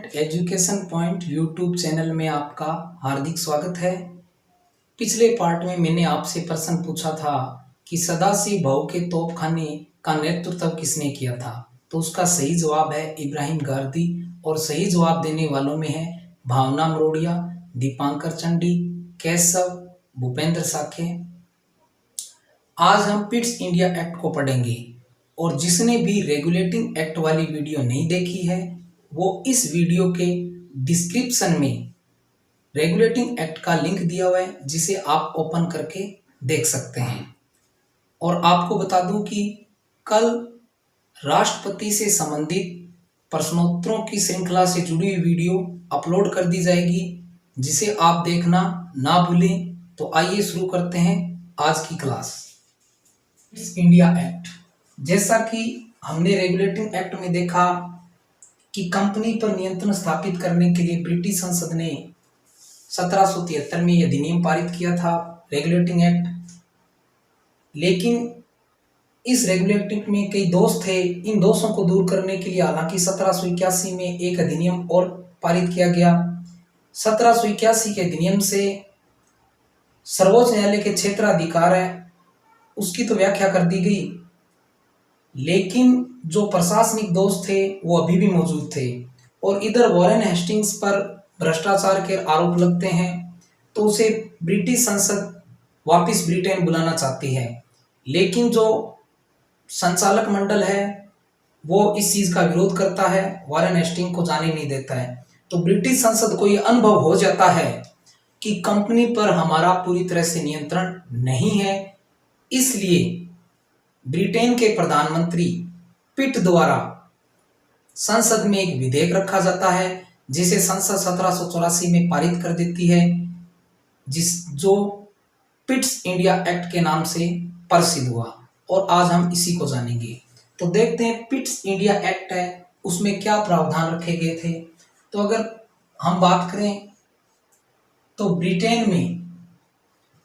Student education point YouTube channel में आपका हार्दिक स्वागत है। पिछले पार्ट में मैंने आपसे प्रश्न पूछा था कि सदाशिव भाऊ के तोपखाने का नेतृत्व किसने किया था, तो उसका सही जवाब है इब्राहिम गारदी। और सही जवाब देने वालों में है भावना मरोड़िया, दीपांकर चंडी, केशव, भूपेंद्र साखे। आज हम पिट्स इंडिया एक्ट को पढ़ेंगे और जिसने भी रेगुलेटिंग एक्ट वाली वीडियो नहीं देखी है वो इस वीडियो के डिस्क्रिप्शन में रेगुलेटिंग एक्ट का लिंक दिया हुआ है, जिसे आप ओपन करके देख सकते हैं। और आपको बता दूं कि कल राष्ट्रपति से संबंधित प्रश्नोत्तरों की श्रृंखला से जुड़ी हुई वीडियो अपलोड कर दी जाएगी, जिसे आप देखना ना भूलें। तो आइए शुरू करते हैं आज की क्लास। पिट्स इंडिया एक्ट, जैसा कि हमने रेगुलेटिंग एक्ट में देखा कि कंपनी पर नियंत्रण स्थापित करने के लिए ब्रिटिश संसद ने 1773 में यह अधिनियम पारित किया था, रेगुलेटिंग एक्ट। लेकिन इस रेगुलेटिंग में कई दोष थे। इन दोषों को दूर करने के लिए हालांकि 1781 में एक अधिनियम और पारित किया गया। 1781 के अधिनियम से सर्वोच्च न्यायालय के क्षेत्राधिकार है उसकी तो व्याख्या कर दी गई, लेकिन जो प्रशासनिक दोष थे वो अभी भी मौजूद थे। और इधर वॉरेन हेस्टिंग्स पर भ्रष्टाचार के आरोप लगते हैं, तो उसे ब्रिटिश संसद वापस ब्रिटेन बुलाना चाहती है, लेकिन जो संचालक मंडल है वो इस चीज का विरोध करता है, वॉरेन हेस्टिंग को जाने नहीं देता है। तो ब्रिटिश संसद को ये अनुभव हो जाता है कि कंपनी पर हमारा पूरी तरह से नियंत्रण नहीं है। इसलिए ब्रिटेन के प्रधानमंत्री पिट द्वारा संसद में एक विधेयक रखा जाता है, जिसे संसद 1784 में पारित कर देती है, जो पिट्स इंडिया एक्ट के नाम से प्रसिद्ध हुआ। और आज हम इसी को जानेंगे। तो देखते हैं पिट्स इंडिया एक्ट है उसमें क्या प्रावधान रखे गए थे। तो अगर हम बात करें तो ब्रिटेन में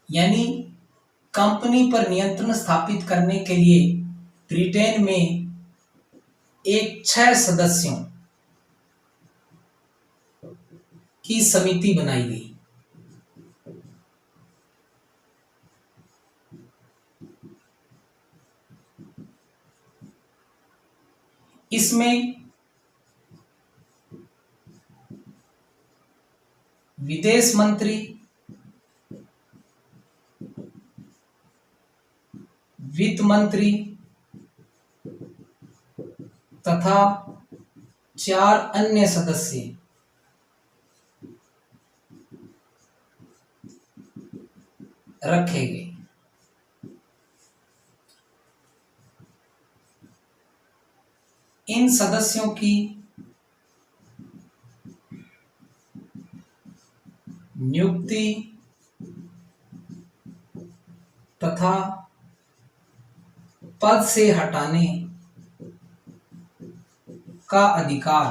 यानी कंपनी पर नियंत्रण स्थापित करने के लिए ब्रिटेन में एक 6 सदस्यों की समिति बनाई गई। इसमें विदेश मंत्री, वित्त मंत्री तथा 4 अन्य सदस्य रखे गए। इन सदस्यों की नियुक्ति तथा पद से हटाने का अधिकार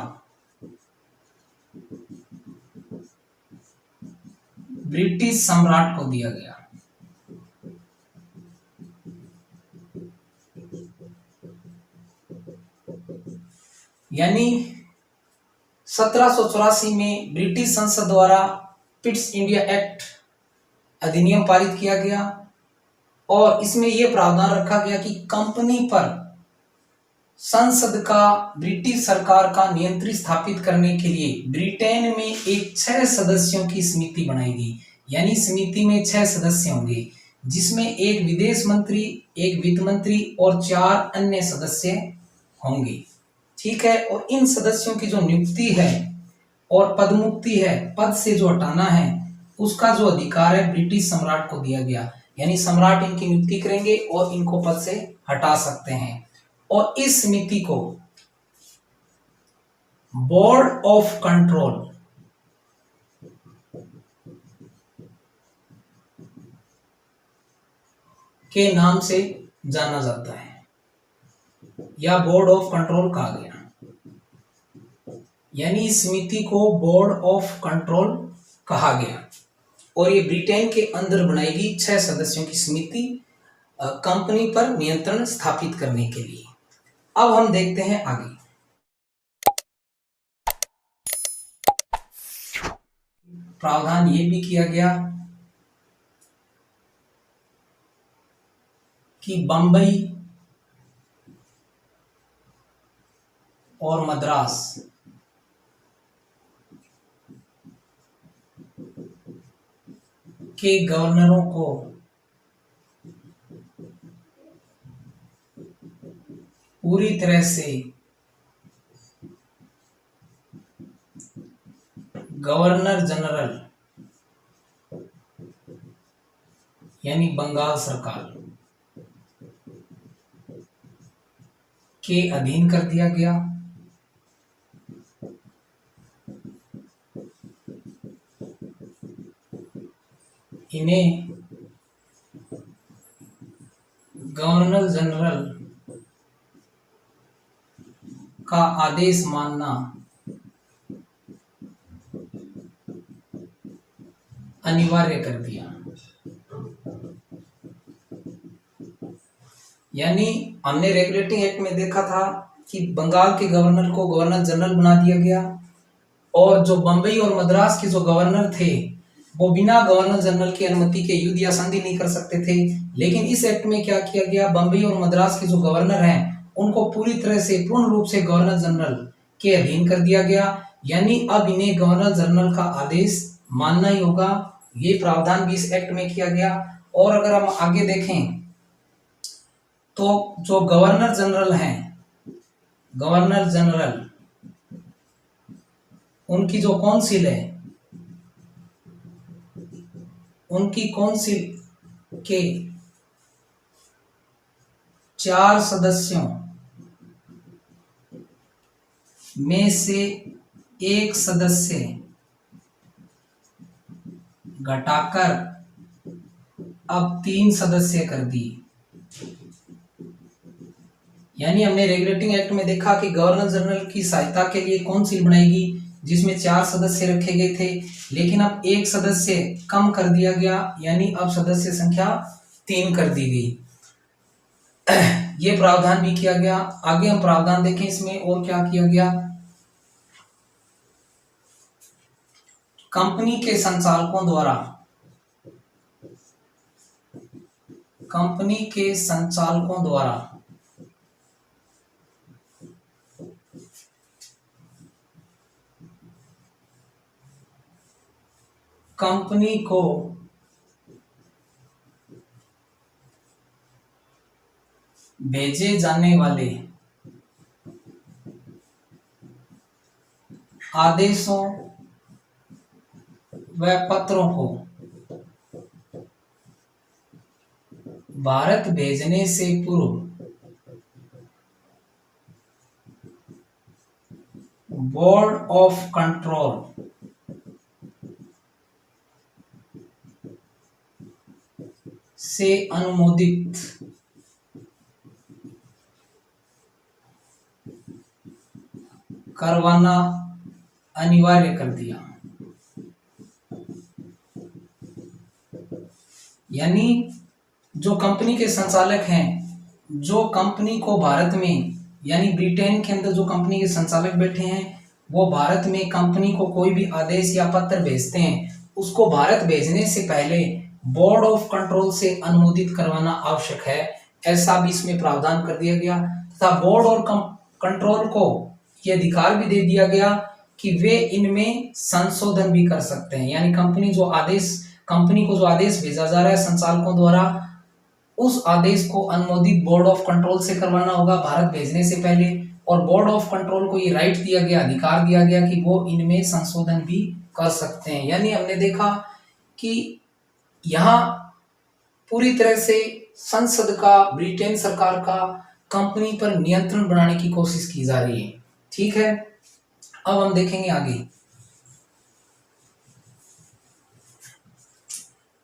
ब्रिटिश सम्राट को दिया गया। यानी 1784 में ब्रिटिश संसद द्वारा पिट्स इंडिया एक्ट अधिनियम पारित किया गया और इसमें यह प्रावधान रखा गया कि कंपनी पर संसद का, ब्रिटिश सरकार का नियंत्रण स्थापित करने के लिए ब्रिटेन में एक 6 सदस्यों की समिति बनाई गई। यानी समिति में 6 सदस्य होंगे, जिसमें एक विदेश मंत्री, एक वित्त मंत्री और 4 अन्य सदस्य होंगे। ठीक है। और इन सदस्यों की जो नियुक्ति है और पदमुक्ति है, पद से जो हटाना है, उसका जो अधिकार है ब्रिटिश सम्राट को दिया गया। यानी सम्राट इनकी नियुक्ति करेंगे और इनको पद से हटा सकते हैं। और इस समिति को बोर्ड ऑफ कंट्रोल के नाम से जाना जाता है या बोर्ड ऑफ कंट्रोल कहा गया। यानी इस समिति को बोर्ड ऑफ कंट्रोल कहा गया और ये ब्रिटेन के अंदर बनाई गई 6 सदस्यों की समिति कंपनी पर नियंत्रण स्थापित करने के लिए। अब हम देखते हैं आगे। प्रावधान ये भी किया गया कि बंबई और मद्रास के गवर्नरों को पूरी तरह से गवर्नर जनरल यानी बंगाल सरकार के अधीन कर दिया गया। इन्हें गवर्नर जनरल का आदेश मानना अनिवार्य कर दिया। यानी हमने रेगुलेटिंग एक्ट में देखा था कि बंगाल के गवर्नर को गवर्नर जनरल बना दिया गया और जो बंबई और मद्रास के जो गवर्नर थे वो बिना गवर्नर जनरल की अनुमति के युद्ध या संधि नहीं कर सकते थे। लेकिन इस एक्ट में क्या किया गया, बंबई और मद्रास के जो गवर्नर हैं उनको पूरी तरह से पूर्ण रूप से गवर्नर जनरल के अधीन कर दिया गया। यानी अब इन्हें गवर्नर जनरल का आदेश मानना ही होगा। ये प्रावधान भी इस एक्ट में किया गया। और अगर हम आगे देखें तो जो गवर्नर जनरल हैं, गवर्नर जनरल उनकी जो काउंसिल है, उनकी काउंसिल के 4 सदस्यों में से एक सदस्य घटाकर अब 3 सदस्य कर दी। यानी हमने रेगुलेटिंग एक्ट में देखा कि गवर्नर जनरल की सहायता के लिए काउंसिल बनाएगी जिसमें 4 सदस्य रखे गए थे, लेकिन अब 1 सदस्य कम कर दिया गया। यानी अब सदस्य संख्या 3 कर दी गई। ये प्रावधान भी किया गया। आगे हम प्रावधान देखें इसमें और क्या किया गया। कंपनी के संचालकों द्वारा कंपनी के संचालकों द्वारा कंपनी को भेजे जाने वाले आदेशों व पत्रों को भारत भेजने से पूर्व बोर्ड ऑफ कंट्रोल से अनुमोदित करवाना अनिवार्य कर दिया। यानी जो कंपनी के संचालक हैं, जो कंपनी को भारत में यानी ब्रिटेन के अंदर जो कंपनी के संचालक बैठे हैं, वो भारत में कंपनी को कोई भी आदेश या पत्र भेजते हैं, उसको भारत भेजने से पहले बोर्ड ऑफ कंट्रोल से अनुमोदित करवाना आवश्यक है। ऐसा भी इसमें प्रावधान कर दिया गया तथा बोर्ड और कंट्रोल को यह अधिकार भी दे दिया गया कि वे इनमें संशोधन भी कर सकते हैं। यानी कंपनी को जो आदेश भेजा जा रहा है संचालकों द्वारा, उस आदेश को अनुमोदित बोर्ड ऑफ कंट्रोल से करवाना होगा भारत भेजने से पहले। और बोर्ड ऑफ कंट्रोल को ये राइट दिया गया, अधिकार दिया गया कि वो इनमें संशोधन भी कर सकते हैं। यानी हमने देखा कि यहाँ पूरी तरह से संसद का, ब्रिटेन सरकार का कंपनी पर नियंत्रण बनाने की कोशिश की जा रही है। ठीक है, अब हम देखेंगे आगे।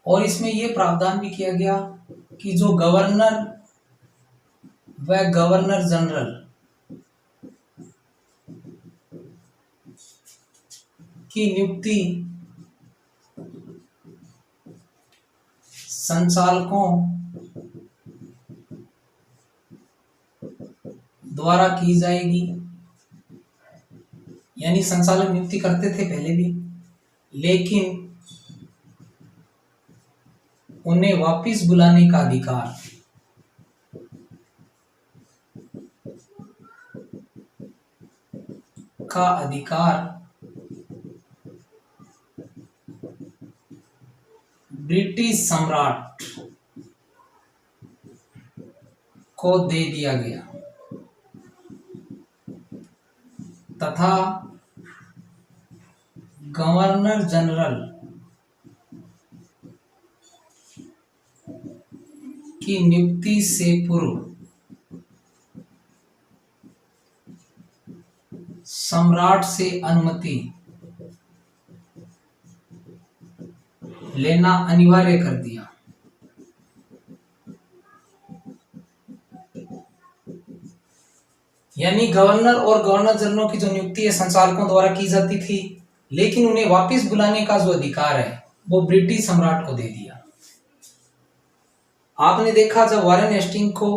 और इसमें यह प्रावधान भी किया गया कि जो गवर्नर व गवर्नर जनरल की नियुक्ति संचालकों द्वारा की जाएगी। यानी संचालक नियुक्ति करते थे पहले भी, लेकिन उन्हें वापस बुलाने का अधिकार। ब्रिटिश सम्राट को दे दिया गया तथा गवर्नर जनरल की नियुक्ति से पूर्व सम्राट से अनुमति लेना अनिवार्य कर दिया। यानी गवर्नर और गवर्नर जनरल की जो नियुक्ति है संचालकों द्वारा की जाती थी, लेकिन उन्हें वापस बुलाने का जो अधिकार है वो ब्रिटिश सम्राट को दे दिया। आपने देखा जब वारेन हेस्टिंग को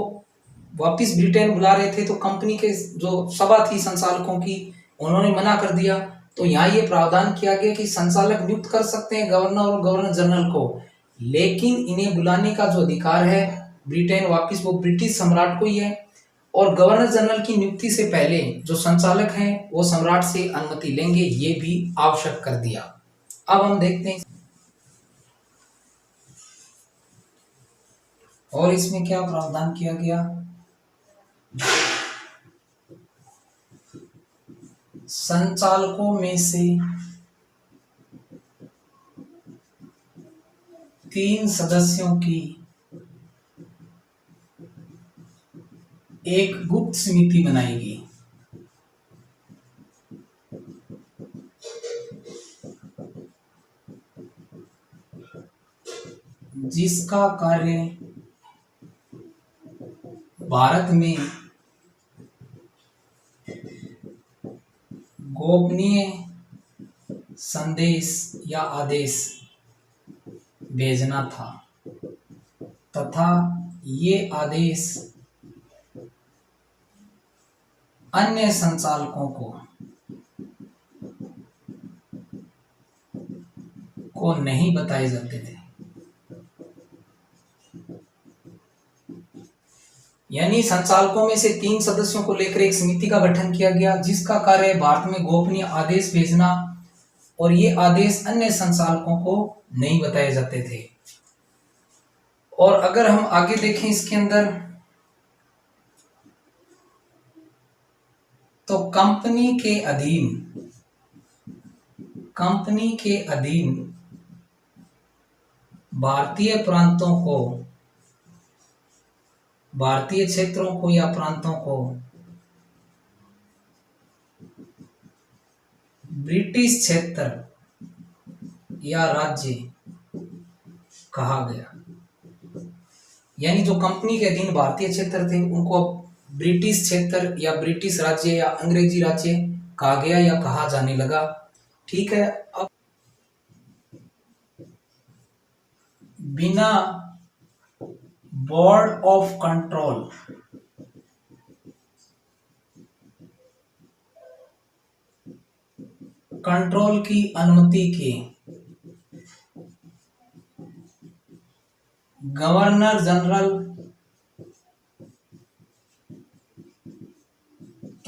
वापस ब्रिटेन बुला रहे थे तो कंपनी के जो सभा थी संचालकों की, उन्होंने मना कर दिया। तो यहाँ ये प्रावधान किया गया कि संचालक नियुक्त कर सकते हैं गवर्नर और गवर्नर जनरल को, लेकिन इन्हें बुलाने का जो अधिकार है ब्रिटेन वापस वो ब्रिटिश सम्राट को ही है। और गवर्नर जनरल की नियुक्ति से पहले जो संचालक हैं वो सम्राट से अनुमति लेंगे, ये भी आवश्यक कर दिया। अब हम देखते हैं और इसमें क्या प्रावधान किया गया। संचालकों में से 3 सदस्यों की एक गुप्त समिति बनाएगी जिसका कार्य भारत में गोपनीय संदेश या आदेश भेजना था तथा ये आदेश अन्य संचालकों को नहीं बताए जाते थे। यानी संचालकों में से 3 सदस्यों को लेकर एक समिति का गठन किया गया जिसका कार्य भारत में गोपनीय आदेश भेजना, और ये आदेश अन्य संचालकों को नहीं बताए जाते थे। और अगर हम आगे देखें इसके अंदर तो कंपनी के अधीन भारतीय प्रांतों को, भारतीय क्षेत्रों को या प्रांतों को ब्रिटिश क्षेत्र या राज्य कहा गया। यानी जो कंपनी के अधीन भारतीय क्षेत्र थे उनको ब्रिटिश क्षेत्र या ब्रिटिश राज्य या अंग्रेजी राज्य कहा गया या कहा जाने लगा। ठीक है। अब बिना बोर्ड ऑफ कंट्रोल की अनुमति के गवर्नर जनरल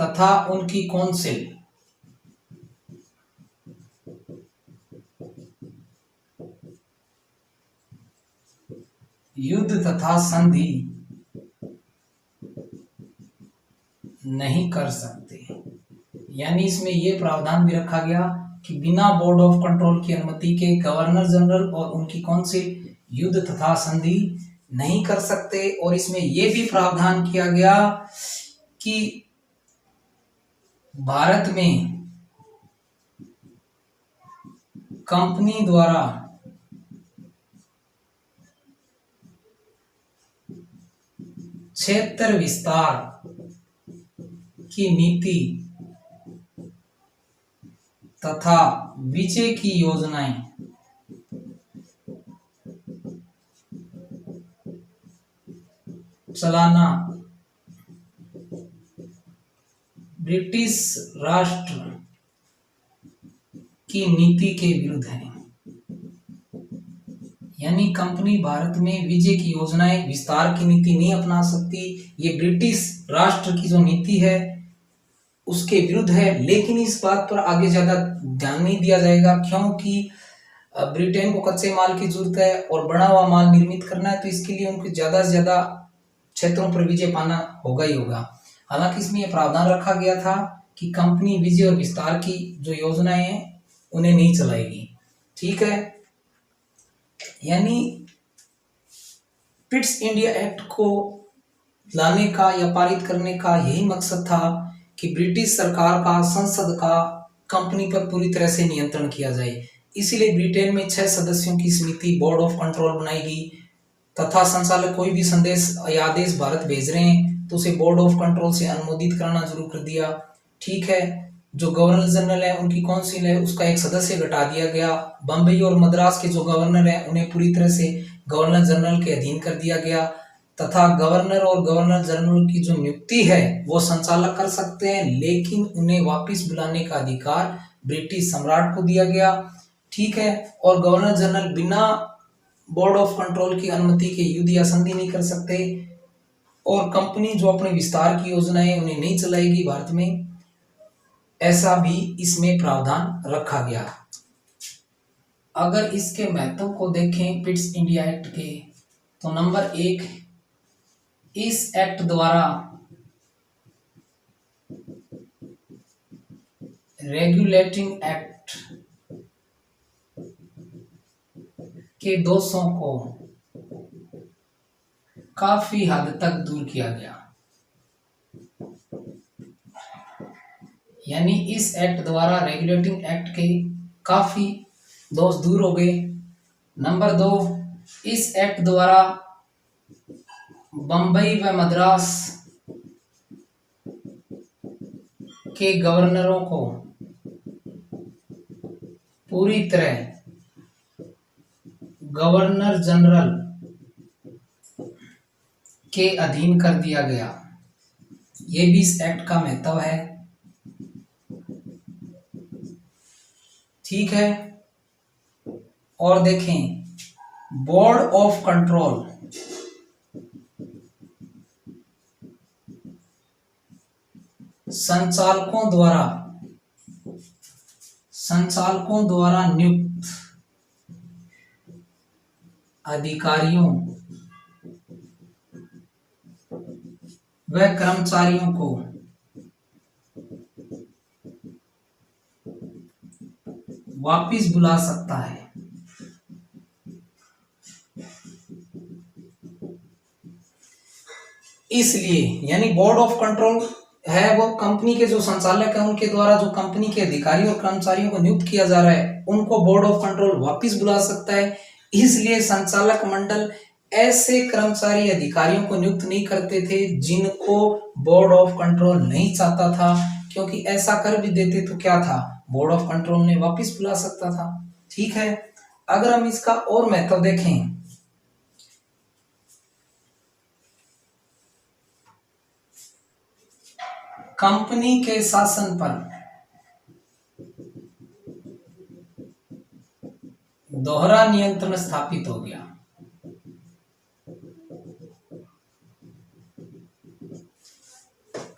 तथा उनकी काउंसिल युद्ध तथा संधि नहीं कर सकते। यानी इसमें यह प्रावधान भी रखा गया कि बिना बोर्ड ऑफ कंट्रोल की अनुमति के गवर्नर जनरल और उनकी काउंसिल युद्ध तथा संधि नहीं कर सकते। और इसमें यह भी प्रावधान किया गया कि भारत में कंपनी द्वारा क्षेत्र विस्तार की नीति तथा विजय की योजनाएं चलाना ब्रिटिश राष्ट्र की नीति के विरुद्ध है। यानी कंपनी भारत में विजय की योजनाएं, विस्तार की नीति नहीं अपना सकती। ये ब्रिटिश राष्ट्र की जो नीति है उसके विरुद्ध है। लेकिन इस बात पर आगे ज्यादा ध्यान नहीं दिया जाएगा, क्योंकि ब्रिटेन को कच्चे माल की जरूरत है और बना हुआ माल निर्मित करना है, तो इसके लिए उनको ज्यादा से ज्यादा क्षेत्रों पर विजय पाना होगा ही होगा। हालांकि इसमें यह प्रावधान रखा गया था कि कंपनी विजय और विस्तार की जो योजनाएं हैं उन्हें नहीं चलाएगी। ठीक है, यानी पिट्स इंडिया एक्ट को लाने का या पारित करने का यही मकसद था कि ब्रिटिश सरकार का, संसद का कंपनी पर पूरी तरह से नियंत्रण किया जाए। इसीलिए ब्रिटेन में 6 सदस्यों की समिति बोर्ड ऑफ कंट्रोल बनाई गई तथा संचालक कोई भी संदेश या आदेश भारत भेज रहे हैं तो उसे बोर्ड ऑफ कंट्रोल से अनुमोदित कराना शुरू कर दिया। ठीक है, जो गवर्नर जनरल है, उनकी काउंसिल है, उसका एक सदस्य घटा दिया गया। बम्बई और मद्रास के जो गवर्नर हैं उन्हें पूरी तरह से गवर्नर जनरल के अधीन कर दिया गया तथा गवर्नर और गवर्नर जनरल की जो नियुक्ति है वो संचालक कर सकते हैं, लेकिन उन्हें वापस बुलाने का अधिकार ब्रिटिश सम्राट को दिया गया। ठीक है, और गवर्नर जनरल बिना बोर्ड ऑफ कंट्रोल की अनुमति के युद्ध या संधि नहीं कर सकते और कंपनी जो अपने विस्तार की योजना है उन्हें नहीं चलाएगी भारत में, ऐसा भी इसमें प्रावधान रखा गया। अगर इसके महत्व को देखें पिट्स इंडिया एक्ट के, तो नंबर 1, इस एक्ट द्वारा रेगुलेटिंग एक्ट के दोषों को काफी हद तक दूर किया गया। यानी इस एक्ट द्वारा, रेगुलेटिंग एक्ट के काफी दोष दूर हो गए। नंबर 2, इस एक्ट द्वारा बंबई व मद्रास के गवर्नरों को पूरी तरह गवर्नर जनरल के अधीन कर दिया गया। ये भी इस एक्ट का महत्व है। ठीक है, और देखें, बोर्ड ऑफ कंट्रोल संचालकों द्वारा नियुक्त अधिकारियों व कर्मचारियों को वापिस बुला सकता है। इसलिए यानी बोर्ड ऑफ कंट्रोल है वो कंपनी के जो संचालक है उनके द्वारा जो कंपनी के अधिकारी और कर्मचारियों को नियुक्त किया जा रहा है उनको बोर्ड ऑफ कंट्रोल वापिस बुला सकता है। इसलिए संचालक मंडल ऐसे कर्मचारी अधिकारियों को नियुक्त नहीं करते थे जिनको बोर्ड ऑफ कंट्रोल नहीं चाहता था, क्योंकि ऐसा कर भी देते तो क्या था, बोर्ड ऑफ कंट्रोल ने वापस बुला सकता था। ठीक है, अगर हम इसका और महत्व देखें, कंपनी के शासन पर दोहरा नियंत्रण स्थापित हो गया।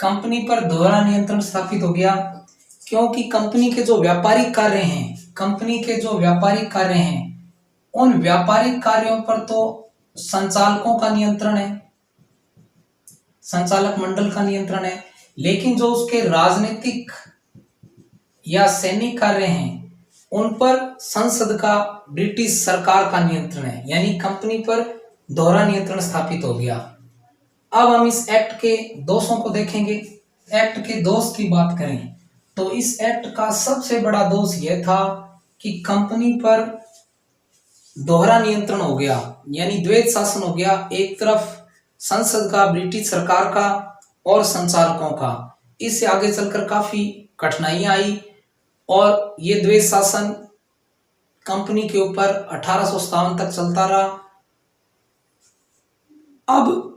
कंपनी पर दोहरा नियंत्रण स्थापित हो गया क्योंकि कंपनी के जो व्यापारिक कार्य हैं उन व्यापारिक कार्यों पर तो संचालकों का नियंत्रण है, संचालक मंडल का नियंत्रण है, लेकिन जो उसके राजनीतिक या सैनिक कार्य हैं उन पर संसद का, ब्रिटिश सरकार का नियंत्रण है। यानी कंपनी पर दोहरा नियंत्रण स्थापित हो गया। अब हम इस एक्ट के दोषों को देखेंगे। एक्ट के दोष की बात करें तो इस एक्ट का सबसे बड़ा दोष यह था कि कंपनी पर दोहरा नियंत्रण हो गया, यानी द्वैत शासन हो गया, एक तरफ संसद का, ब्रिटिश सरकार का और संचालकों का। इससे आगे चलकर काफी कठिनाइयां आई और ये द्वैत शासन कंपनी के ऊपर 1857 तक चलता रहा। अब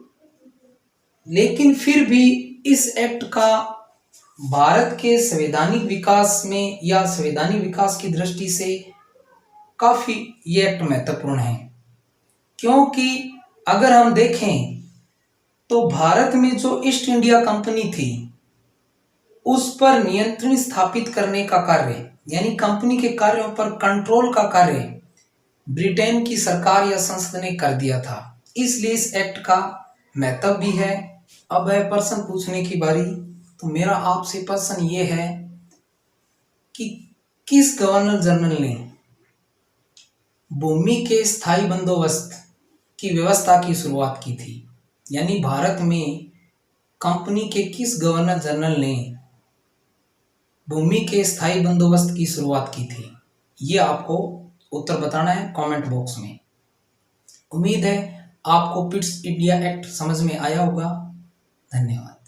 लेकिन फिर भी इस एक्ट का भारत के संवैधानिक विकास में या संवैधानिक विकास की दृष्टि से काफी ये एक्ट महत्वपूर्ण है। क्योंकि अगर हम देखें तो भारत में जो ईस्ट इंडिया कंपनी थी उस पर नियंत्रण स्थापित करने का कार्य, यानी कंपनी के कार्यों पर कंट्रोल का कार्य ब्रिटेन की सरकार या संसद ने कर दिया था। इसलिए इस एक्ट का महत्व भी है। अब है प्रश्न पूछने की बारी। तो मेरा आपसे प्रश्न ये है कि किस गवर्नर जनरल ने भूमि के स्थायी बंदोबस्त की व्यवस्था की शुरुआत की थी? यानी भारत में कंपनी के किस गवर्नर जनरल ने भूमि के स्थायी बंदोबस्त की शुरुआत की थी? ये आपको उत्तर बताना है कमेंट बॉक्स में। उम्मीद है आपको पिट्स इंडिया एक्ट समझ में आया होगा। धन्यवाद।